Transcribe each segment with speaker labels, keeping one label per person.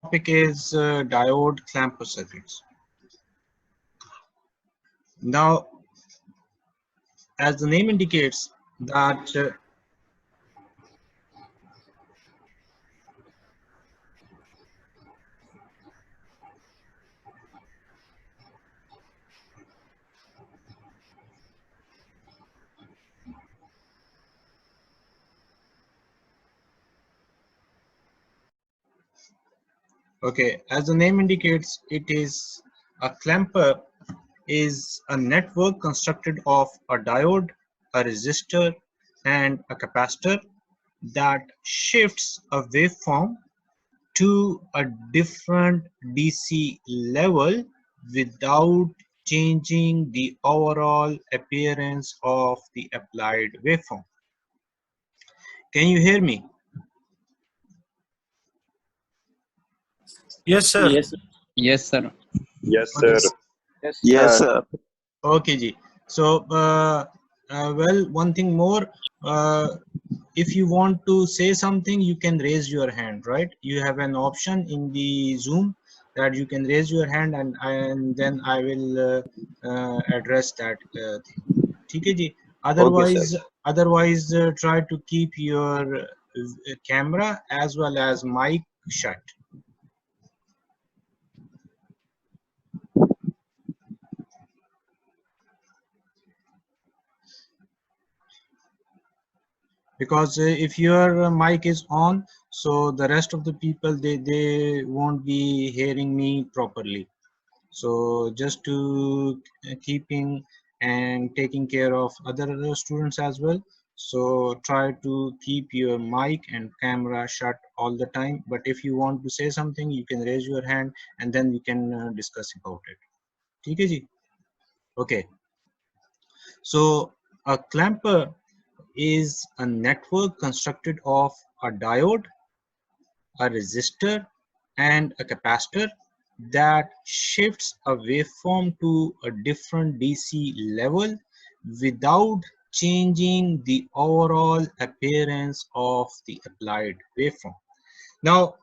Speaker 1: topic is diode clamper circuits. Now, as the name indicates that okay, as the name indicates, it is a clamper is a network constructed of a diode, a resistor, and a capacitor that shifts a waveform to a different DC level without changing the overall appearance of the applied waveform. Can you hear me?
Speaker 2: Yes, sir.
Speaker 3: Yes.
Speaker 4: Yes, sir.
Speaker 5: Yes,
Speaker 1: Okay.
Speaker 5: sir.
Speaker 6: Yes, sir.
Speaker 1: Okay, Ji. So, well, one thing more. If you want to say something, you can raise your hand, right? You have an option in the Zoom that you can raise your hand, and then I will address that thing. ठीक है जी. Otherwise, try to keep your camera as well as mic shut. Because if your mic is on, so the rest of the people they won't be hearing me properly. So just to keeping and taking care of other students as well, so try to keep your mic and camera shut all the time. But if you want to say something, you can raise your hand and then we can discuss about it. ठीक है जी? Okay, so a clamper is a network constructed of a diode, a resistor, and a capacitor that shifts a waveform to a different DC level without changing the overall appearance of the applied waveform. Now,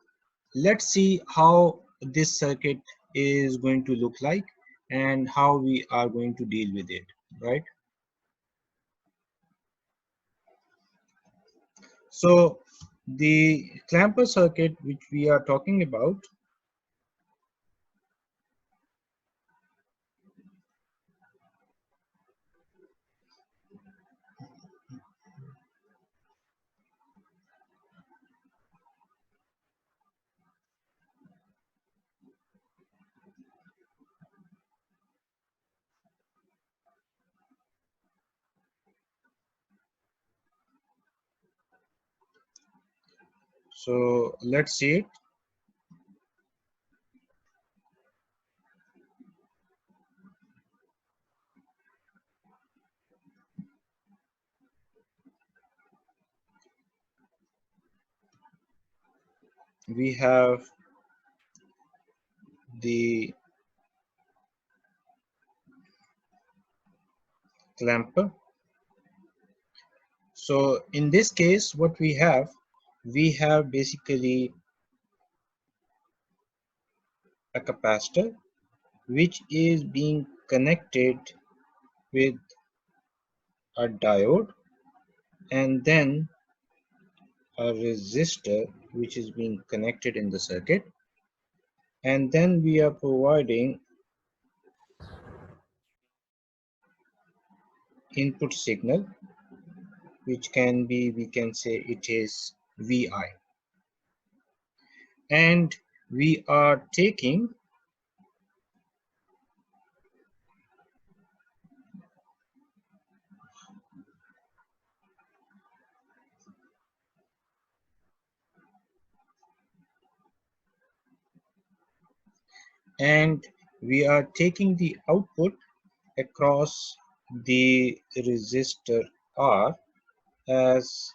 Speaker 1: let's see how this circuit is going to look like and how we are going to deal with it, right? So the clamper circuit which we are talking about, so let's see it. We have the clamper. So in this case, what we have basically a capacitor which is being connected with a diode, and then a resistor which is being connected in the circuit, and then we are providing input signal which can be, we can say it is Vi, and we are taking the output across the resistor R as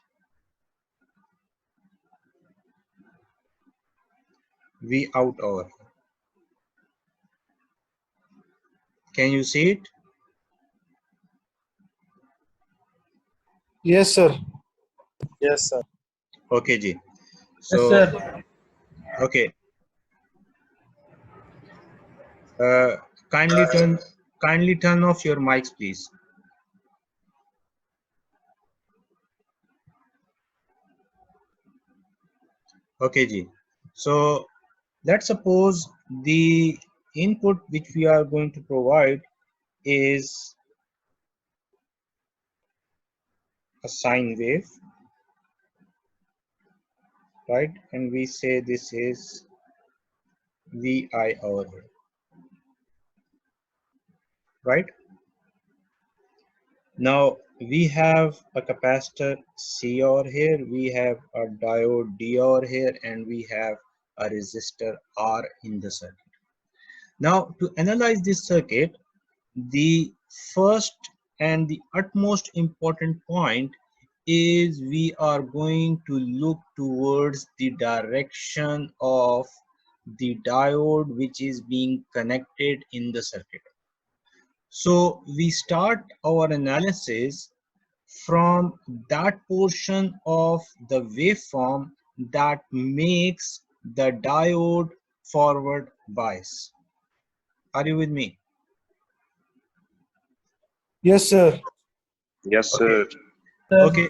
Speaker 1: V out over. Can you see it?
Speaker 2: Yes, sir.
Speaker 5: Yes, sir.
Speaker 1: Okay, Ji.
Speaker 3: Yes,
Speaker 1: So,
Speaker 3: sir.
Speaker 1: okay. Uh, kindly turn off your mics, please. Okay, Ji. So let's suppose the input which we are going to provide is a sine wave, right? And we say this is VI over, right? Now we have a capacitor C over here, we have a diode D over here, and we have a resistor R in the circuit. Now to analyze this circuit, the first and the utmost important point is we are going to look towards the direction of the diode which is being connected in the circuit. So we start our analysis from that portion of the waveform that makes the diode forward bias. Are you with me?
Speaker 2: Yes, sir.
Speaker 3: Yes,
Speaker 1: Okay.
Speaker 3: sir.
Speaker 1: Okay.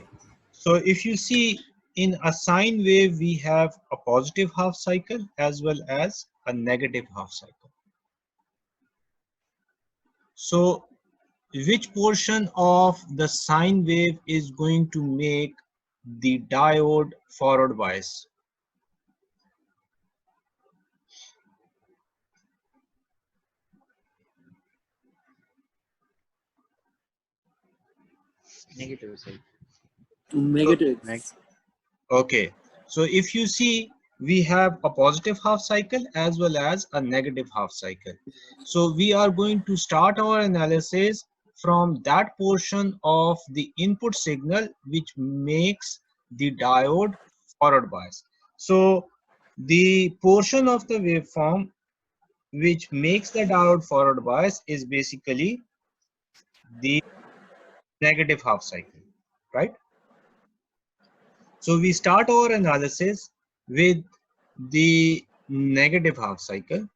Speaker 1: So if you see in a sine wave, we have a positive half cycle as well as a negative half cycle. So which portion of the sine wave is going to make the diode forward bias?
Speaker 4: Negative side.
Speaker 1: So,
Speaker 5: Negative.
Speaker 1: okay. So if you see, we have a positive half cycle as well as a negative half cycle. So we are going to start our analysis from that portion of the input signal which makes the diode forward bias. So the portion of the waveform which makes the diode forward bias is basically the negative half cycle, right? So we start our analysis with the negative half cycle,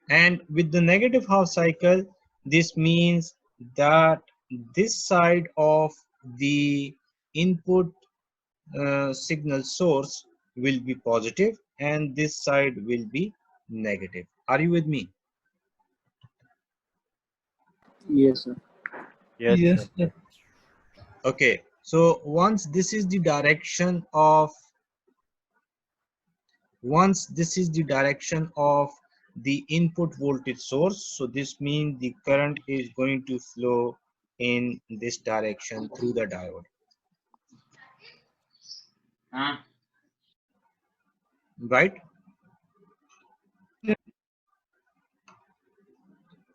Speaker 1: and with the negative half cycle, this means that this side of the input signal source will be positive and this side will be negative. Are you with me?
Speaker 5: Yes, sir.
Speaker 2: Yes, sir.
Speaker 1: Okay, so once this is the direction of the input voltage source, so this means the current is going to flow in this direction through the diode, right?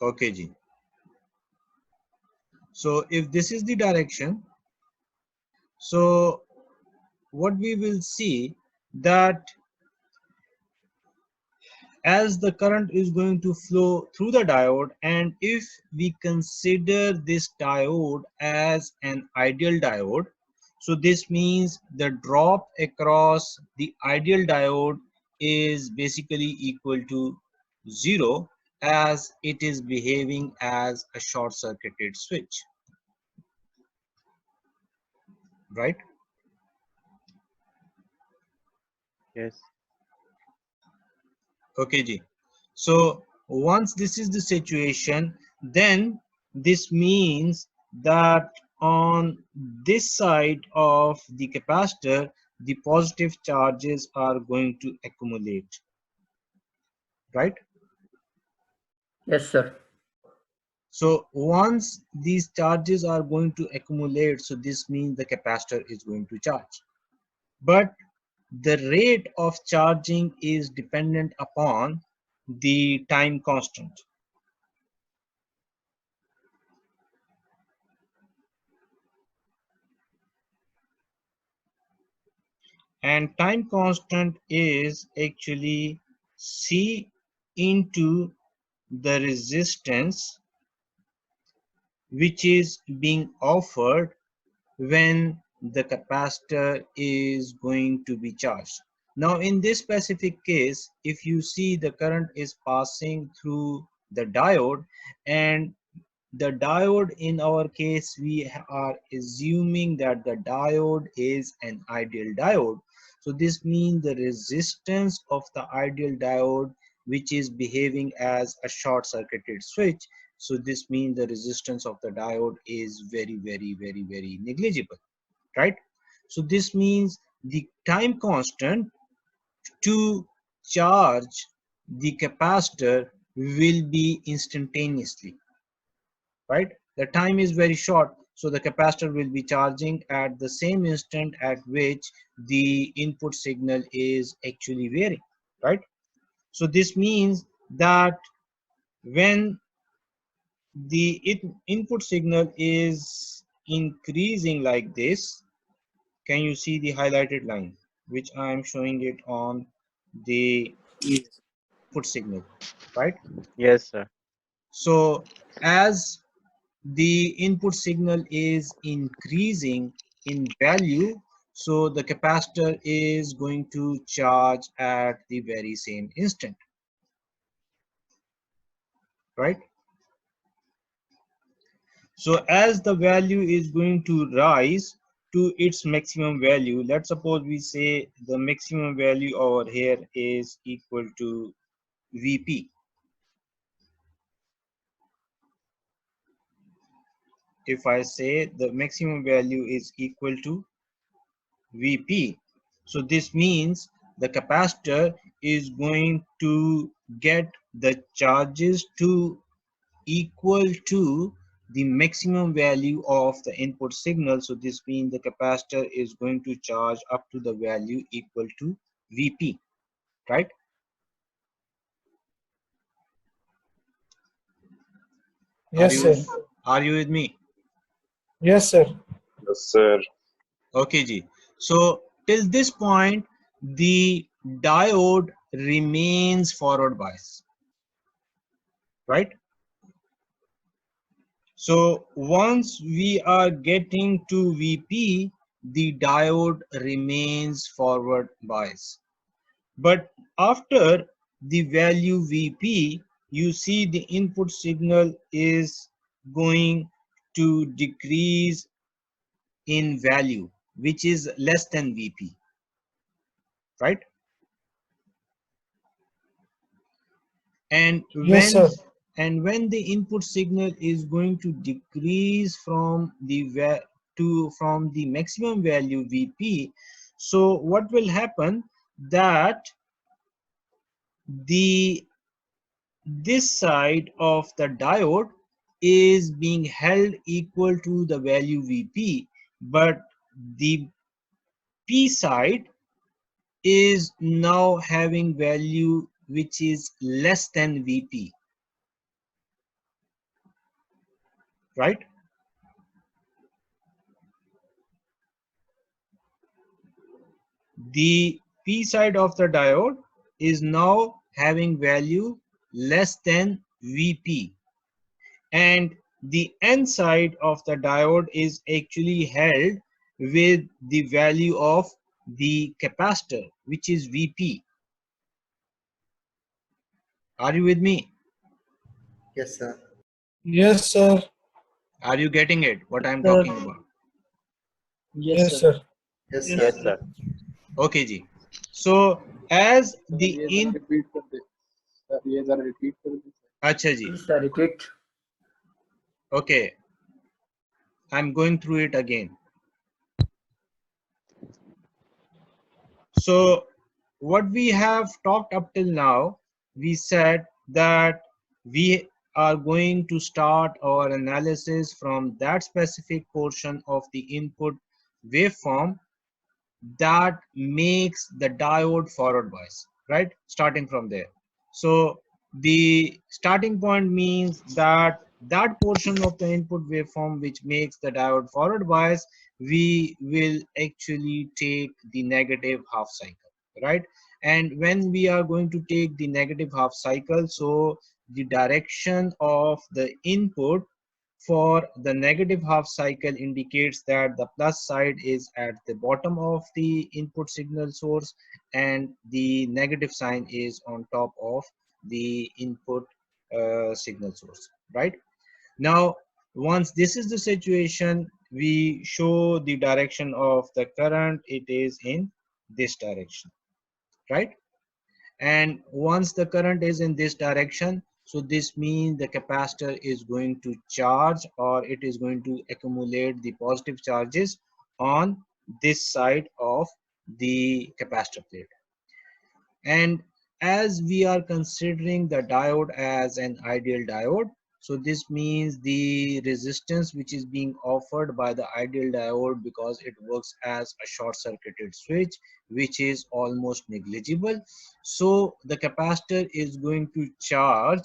Speaker 1: Okay, Ji. So if this is the direction, so what we will see that as the current is going to flow through the diode, and if we consider this diode as an ideal diode, so this means the drop across the ideal diode is basically equal to 0 as it is behaving as a short circuited switch, right?
Speaker 4: Yes.
Speaker 1: Okay, Ji. So once this is the situation, then this means that on this side of the capacitor, the positive charges are going to accumulate, right?
Speaker 6: Yes, sir.
Speaker 1: So once these charges are going to accumulate, so this means the capacitor is going to charge. But the rate of charging is dependent upon the time constant. And time constant is actually C into the resistance which is being offered when the capacitor is going to be charged. Now in this specific case, if you see the current is passing through the diode, and the diode in our case we are assuming that the diode is an ideal diode. So this means the resistance of the ideal diode, which is behaving as a short circuited switch, so this means the resistance of the diode is very negligible, right? So this means the time constant to charge the capacitor will be instantaneously, right? The time is very short, so the capacitor will be charging at the same instant at which the input signal is actually varying, right? So this means that when the input signal is increasing like this, can you see the highlighted line which I am showing it on the input signal, right?
Speaker 4: Yes, sir.
Speaker 1: So as the input signal is increasing in value, so the capacitor is going to charge at the very same instant, right? So as the value is going to rise to its maximum value, let's suppose we say the maximum value over here is equal to Vp. If I say the maximum value is equal to Vp, so this means the capacitor is going to get the charges to equal to the maximum value of the input signal. So this means the capacitor is going to charge up to the value equal to Vp, right?
Speaker 2: Yes, sir.
Speaker 1: Are you with me?
Speaker 2: Yes, sir.
Speaker 3: Yes, sir.
Speaker 1: Okay, Ji. So till this point, the diode remains forward bias, right? So once we are getting to Vp, the diode remains forward bias. But after the value Vp, you see the input signal is going to decrease in value, which is less than Vp, right? And
Speaker 2: Yes, sir.
Speaker 1: when the input signal is going to decrease from the maximum value Vp, so what will happen that the this side of the diode is being held equal to the value Vp, but the P side is now having value which is less than Vp, right? The P side of the diode is now having value less than Vp, and the N side of the diode is actually held with the value of the capacitor, which is Vp. Are you with me?
Speaker 6: Yes, sir.
Speaker 2: Yes, sir.
Speaker 1: Are you getting it, what I'm talking about?
Speaker 2: Yes, sir.
Speaker 6: Yes,
Speaker 4: Yes,
Speaker 6: sir.
Speaker 4: sir.
Speaker 1: Okay, Ji. So as the Acha Ji.
Speaker 6: Please repeat.
Speaker 1: Okay, I'm going through it again. So what we have talked up till now, we said that we are going to start our analysis from that specific portion of the input waveform that makes the diode forward bias, right? Starting from there. So the starting point means that that portion of the input waveform which makes the diode forward bias, we will actually take the negative half cycle, right? And when we are going to take the negative half cycle, so the direction of the input for the negative half cycle indicates that the plus side is at the bottom of the input signal source and the negative sign is on top of the input signal source, right? Now, once this is the situation, we show the direction of the current. It is in this direction, right? And once the current is in this direction, so this means the capacitor is going to charge, or it is going to accumulate the positive charges on this side of the capacitor plate. And as we are considering the diode as an ideal diode, so this means the resistance which is being offered by the ideal diode, because it works as a short circuited switch, which is almost negligible. So the capacitor is going to charge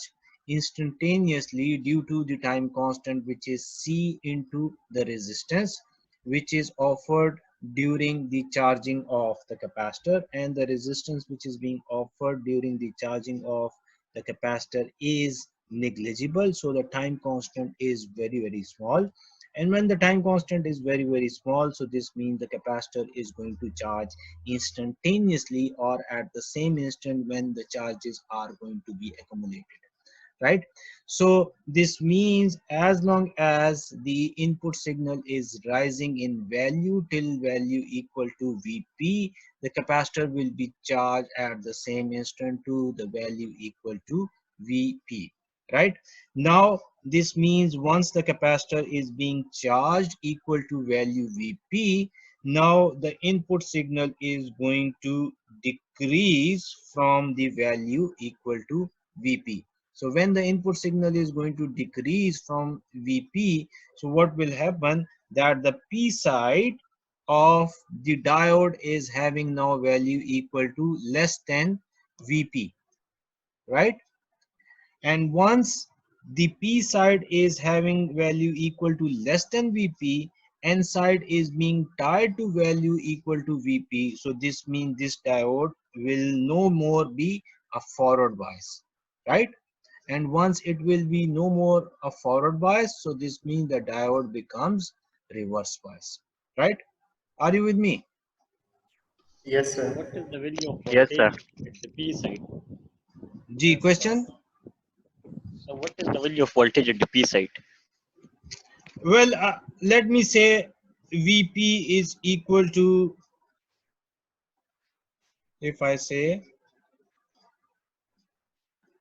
Speaker 1: instantaneously due to the time constant, which is C into the resistance, which is offered during the charging of the capacitor, and the resistance which is being offered during the charging of the capacitor is negligible. So the time constant is very small, and when the time constant is very small, so this means the capacitor is going to charge instantaneously or at the same instant when the charges are going to be accumulated, right? So this means as long as the input signal is rising in value till value equal to Vp, the capacitor will be charged at the same instant to the value equal to Vp, right? Now this means once the capacitor is being charged equal to value Vp, now the input signal is going to decrease from the value equal to Vp. So when the input signal is going to decrease from Vp, so what will happen, that the P side of the diode is having now value equal to less than Vp, right? And once the P side is having value equal to less than Vp, N side is being tied to value equal to Vp. So this means this diode will no more be a forward bias, right? And once it will be no more a forward bias, so this means the diode becomes reverse bias, right? Are you with me?
Speaker 6: Yes,
Speaker 3: So
Speaker 6: sir.
Speaker 3: what is the value of
Speaker 4: Yes, sir.
Speaker 3: voltage at the P side?
Speaker 1: G, question?
Speaker 3: So what is the value of voltage at the P side?
Speaker 1: Well, let me say Vp is equal to, if I say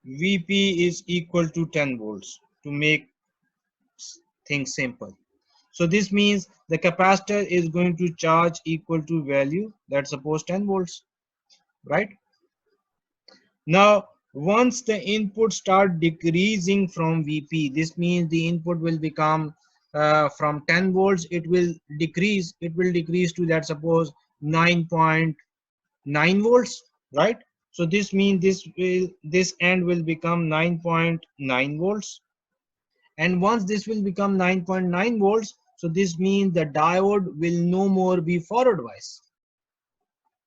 Speaker 1: Vp is equal to 10 volts to make things simple. So this means the capacitor is going to charge equal to value, that's suppose 10 volts, right? Now, once the input start decreasing from Vp, this means the input will become from 10 volts, it will decrease to, let's suppose, 9.9 volts, right? So this means this end will become 9.9 volts. And once this will become 9.9 volts, so this means the diode will no more be forward bias,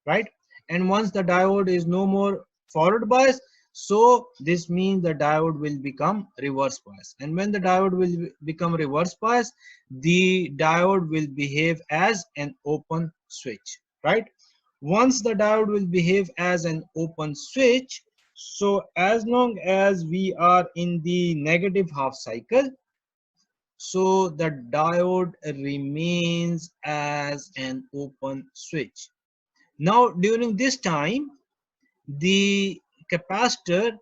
Speaker 1: right? And once the diode is no more forward bias, so this means the diode will become reverse bias. And when the diode will become reverse bias, the diode will behave as an open switch, right? Once the diode will behave as an open switch, so as long as we are in the negative half cycle, so the diode remains as an open switch. Now during this time, the capacitor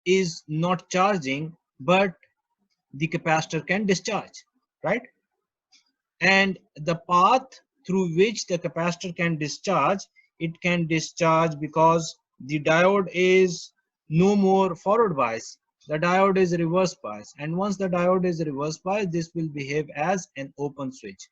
Speaker 1: is not charging, but the capacitor can discharge, right? And the path through which the capacitor can discharge, it can discharge because the diode is no more forward bias, the diode is reverse bias. And once the diode is reverse bias, this will behave as an open switch.